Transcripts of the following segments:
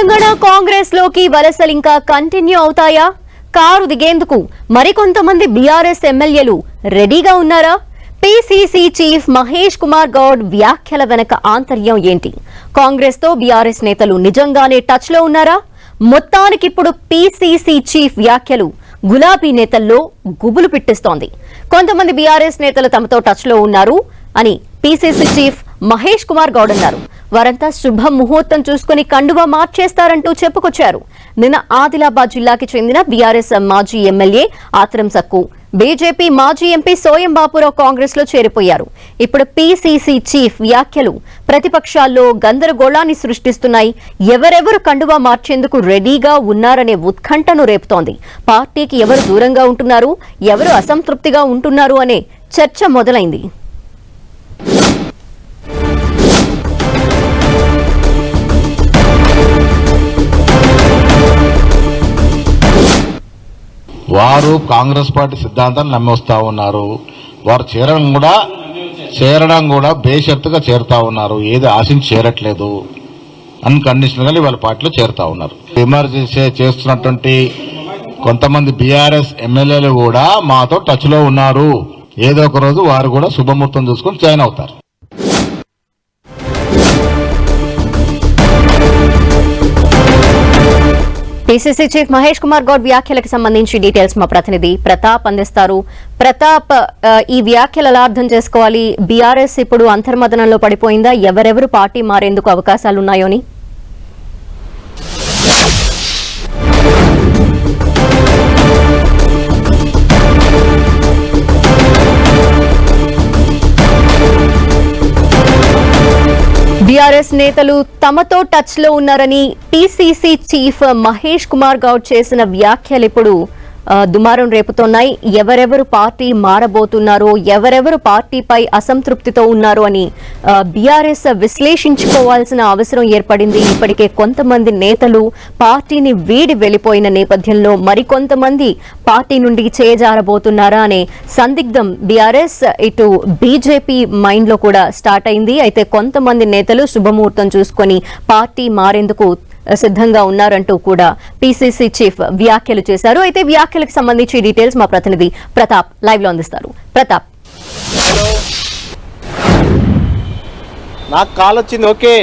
తెలంగాణ కాంగ్రెస్ లోకి వలసలు ఇంకా కంటిన్యూ అవుతాయా? కారు దిగేందుకు మరికొంతమంది బీఆర్ఎస్ ఎమ్మెల్యేలు రెడీగా ఉన్నారా? పీసీసీ చీఫ్ మహేష్ కుమార్ గౌడ్ వ్యాఖ్యల వెనక ఆంతర్యం ఏంటి? కాంగ్రెస్ తో బీఆర్ఎస్ నేతలు నిజంగానే టచ్ లో ఉన్నారా? మొత్తానికిప్పుడు పీసీసీ చీఫ్ వ్యాఖ్యలు గులాబీ నేతల్లో గుబులు పిట్టిస్తోంది. కొంతమంది బీఆర్ఎస్ నేతలు తమతో టచ్ లో ఉన్నారు అని పీసీసీ చీఫ్ మహేష్ కుమార్ గౌడ్ అన్నారు. వారంతా శుభ ముహూర్తం చూసుకుని కండువా మార్చేస్తారంటూ చెప్పుకొచ్చారు. నిన్న ఆదిలాబాద్ జిల్లాకి చెందిన బీఆర్ఎస్ మాజీ ఎమ్మెల్యే ఆత్రం సక్కు, బీజేపీ మాజీ ఎంపీ సోయం బాపురావు కాంగ్రెస్ లో చేరిపోయారు. ఇప్పుడు పీసీసీ చీఫ్ వ్యాఖ్యలు ప్రతిపక్షాల్లో గందరగోళాన్ని సృష్టిస్తున్నాయి. ఎవరెవరు కండువా మార్చేందుకు రెడీగా ఉన్నారనే ఉత్కంఠను రేపుతోంది. పార్టీకి ఎవరు దూరంగా ఉంటున్నారు, ఎవరు అసంతృప్తిగా ఉంటున్నారు అనే చర్చ మొదలైంది. వారు కాంగ్రెస్ పార్టీ సిద్ధాంతాన్ని నమ్మి వస్తా ఉన్నారు. వారు చేరడం కూడా బేషరతుగా చేరుతా ఉన్నారు. ఏది ఆశించి చేరట్లేదు, అన్కండిషనల్ గా వాళ్ళ పార్టీలో చేరుతా ఉన్నారు. విమర్శ చేస్తున్నటువంటి కొంతమంది బీఆర్ఎస్ ఎమ్మెల్యేలు కూడా మాతో టచ్ లో ఉన్నారు. ఏదో ఒక రోజు వారు కూడా శుభముహూర్తం చూసుకుని జాయిన్ అవుతారు. పీసీసీ చీఫ్ మహేష్ కుమార్ గౌడ్ వ్యాఖ్యలకు సంబంధించి డీటెయిల్స్ మా ప్రతినిధి ప్రతాప్ అందిస్తారు. ప్రతాప్, ఈ వ్యాఖ్యలు ఎలా అర్థం చేసుకోవాలి? బీఆర్ఎస్ ఇప్పుడు అంతర్మదనంలో పడిపోయిందా? ఎవరెవరు పార్టీ మారేందుకు అవకాశాలు ఉన్నాయోని? బీఆర్ఎస్ నేతలు తమతో టచ్ లో ఉన్నారని పీసీసీ చీఫ్ మహేష్ కుమార్ గౌడ్ చేసిన వ్యాఖ్యలు ఇప్పుడు దుమారం రేపుతున్నాయి. ఎవరెవరు పార్టీ మారబోతున్నారో, ఎవరెవరు పార్టీపై అసంతృప్తితో ఉన్నారో అని బీఆర్ఎస్ విశ్లేషించుకోవాల్సిన అవసరం ఏర్పడింది. ఇప్పటికే కొంతమంది నేతలు పార్టీని వీడి వెళ్లిపోయిన నేపథ్యంలో మరికొంతమంది పార్టీ నుండి చేజారబోతున్నారా అనే సందిగ్ధం బీఆర్ఎస్ ఇటు బీజేపీ మైండ్ లో కూడా స్టార్ట్ అయింది. అయితే కొంతమంది నేతలు శుభముహూర్తం చూసుకొని పార్టీ మారేందుకు సిద్ధంగా ఉన్నారంటూ కూడా పీసీసీ చీఫ్ వ్యాఖ్యలు చేశారు. అయితే వ్యాఖ్యలకు సంబంధించి డీటెయిల్స్ మా ప్రతినిధి ప్రతాప్ లైవ్ లో అందిస్తారు. ప్రతాప్, నాకు కాల్ వచ్చింది. ఓకే,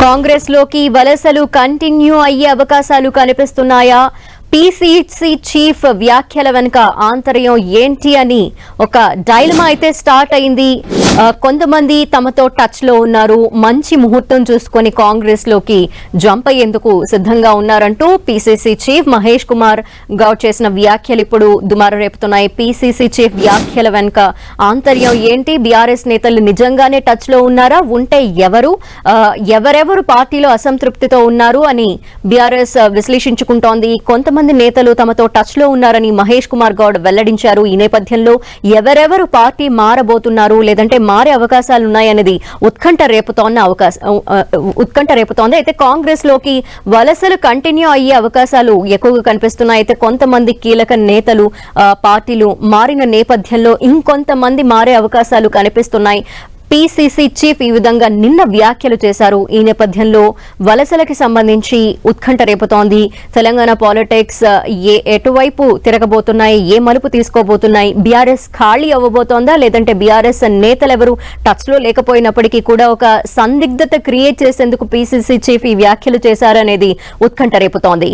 కాంగ్రెస్ లోకి వలసలు కంటిన్యూ అయ్యే అవకాశాలు కనిపిస్తున్నాయా? పీసీసీ చీఫ్ వ్యాఖ్యల వెనుక ఆంతర్యం ఏంటి అని ఒక డైలమా అయితే స్టార్ట్ అయింది. కొంతమంది తమతో టచ్ లో ఉన్నారు, మంచి ముహూర్తం చూసుకొని కాంగ్రెస్ లోకి జంప్ అయ్యేందుకు సిద్ధంగా ఉన్నారంటూ పీసీసీ చీఫ్ మహేష్ కుమార్ గౌడ్ చేసిన వ్యాఖ్యలు ఇప్పుడు దుమారం రేపుతున్నాయి. పీసీసీ చీఫ్ వ్యాఖ్యల వెనుక ఆంతర్యం ఏంటి? బీఆర్ఎస్ నేతలు నిజంగానే టచ్ లో ఉన్నారా? ఉంటే ఎవరెవరు పార్టీలో అసంతృప్తితో ఉన్నారు అని బీఆర్ఎస్ విశ్లేషించుకుంటోంది. కొంతమంది నేతలు తమతో టచ్ లో ఉన్నారని మహేష్ కుమార్ గౌడ్ వెల్లడించారు. ఈ నేపథ్యంలో ఎవరెవరు పార్టీ మారబోతున్నారు, లేదంటే మారే అవకాశాలు ఉన్నాయనేది ఉత్కంఠ రేపుతోంది. అయితే కాంగ్రెస్ లోకి వలసలు కంటిన్యూ అయ్యే అవకాశాలు ఎక్కువగా కనిపిస్తున్నాయి. అయితే కొంతమంది కీలక నేతలు పార్టీలు మారిన నేపథ్యంలో ఇంకొంతమంది మారే అవకాశాలు కనిపిస్తున్నాయి. పీసీసీ చీఫ్ ఈ విధంగా నిన్న వ్యాఖ్యలు చేశారు. ఈ నేపథ్యంలో వలసలకి సంబంధించి ఉత్కంఠ రేపుతోంది. తెలంగాణ పాలిటిక్స్ ఎటువైపు తిరగబోతున్నాయి, ఏ మలుపు తీసుకోబోతున్నాయి? బీఆర్ఎస్ ఖాళీ అవ్వబోతోందా, లేదంటే బీఆర్ఎస్ నేతలెవరు టచ్ లో లేకపోయినప్పటికీ కూడా ఒక సందిగ్ధత క్రియేట్ చేసేందుకు పీసీసీ చీఫ్ ఈ వ్యాఖ్యలు చేశారనేది ఉత్కంఠ రేపుతోంది.